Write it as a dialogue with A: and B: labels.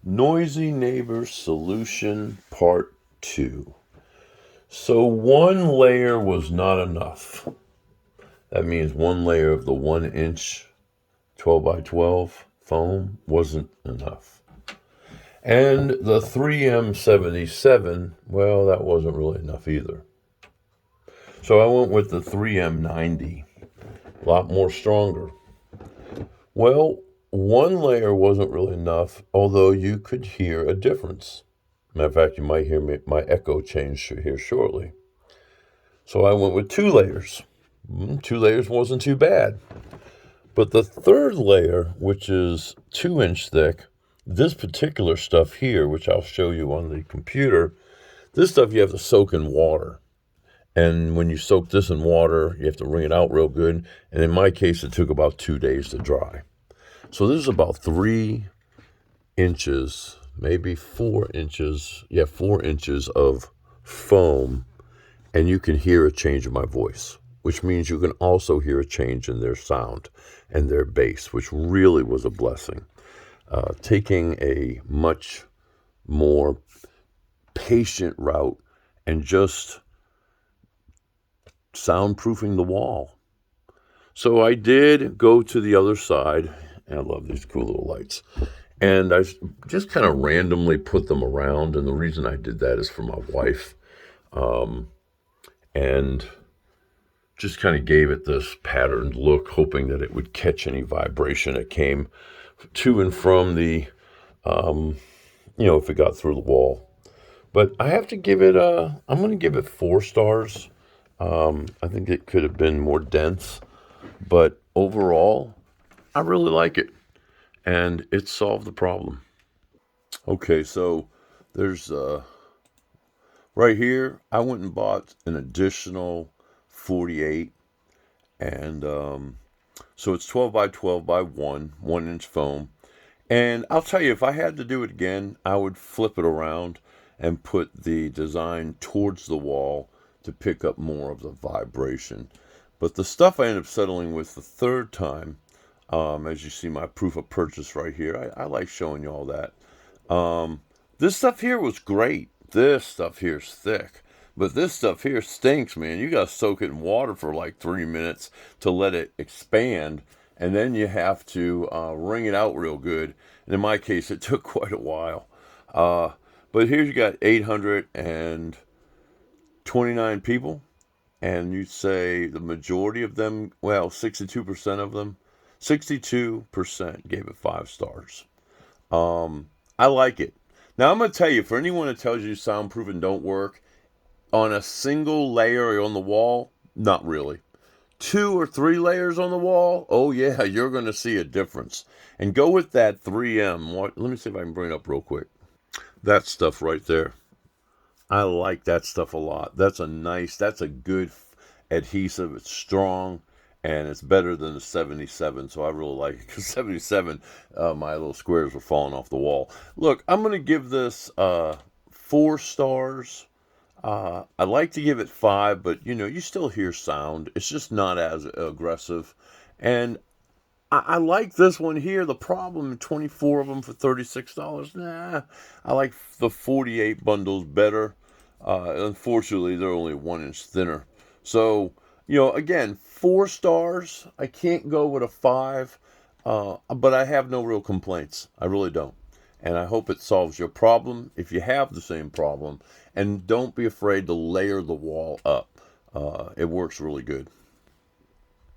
A: Noisy Neighbor Solution Part 2. So one layer was not enough. That means one layer of the 1-inch 12 by 12 foam wasn't enough. And the 3M77, well, that wasn't really enough either. So I went with the 3M90, a lot more stronger. Well, one layer wasn't really enough, although you could hear a difference. Matter of fact, you might hear my echo change here shortly. So I went with 2 layers. 2 layers wasn't too bad. But the third layer, which is 2-inch thick, this particular stuff here, which I'll show you on the computer, this stuff you have to soak in water. And when you soak this in water, you have to wring it out real good. And in my case, it took about 2 days to dry. So this is about 3 inches, maybe 4 inches. Yeah, 4 inches of foam. And you can hear a change in my voice, which means you can also hear a change in their sound and their bass, which really was a blessing. Taking a much more patient route and just soundproofing the wall. So I did go to the other side, and I love these cool little lights. And I just kind of randomly put them around, and the reason I did that is for my wife. And just kind of gave it this patterned look, hoping that it would catch any vibration that came to and from the, if it got through the wall. But I have to give it I'm going to give it 4 stars. I think it could have been more dense, but overall, I really like it, and it solved the problem. Okay, so there's right here, I went and bought an additional 48, and so it's 12 by 12 by 1-inch foam. And I'll tell you, if I had to do it again, I would flip it around and put the design towards the wall to pick up more of the vibration. But the stuff I ended up settling with the third time, as you see my proof of purchase right here, I like showing you all that. This stuff here was great. This stuff here is thick. But this stuff here stinks, man. You got to soak it in water for like 3 minutes to let it expand. And then you have to wring it out real good. And in my case, it took quite a while. But here you got 829 people. And you'd say the majority of them, well, 62% of them, 62% gave it 5 stars. I like it. Now, I'm going to tell you, for anyone that tells you soundproofing don't work, on a single layer on the wall, not really. 2 or 3 layers on the wall, oh yeah, you're going to see a difference. And go with that 3M. Let me see if I can bring it up real quick. That stuff right there. I like that stuff a lot. That's a good adhesive. It's strong, and it's better than the 77, so I really like it, because 77, my little squares were falling off the wall. Look, I'm going to give this 4 stars. I like to give it 5, but you still hear sound. It's just not as aggressive. And I like this one here. The problem, 24 of them for $36. Nah, I like the 48 bundles better. Unfortunately, they're only 1 inch thinner. So, again, 4 stars. I can't go with a 5, but I have no real complaints. I really don't. And I hope it solves your problem if you have the same problem. And don't be afraid to layer the wall up. It works really good.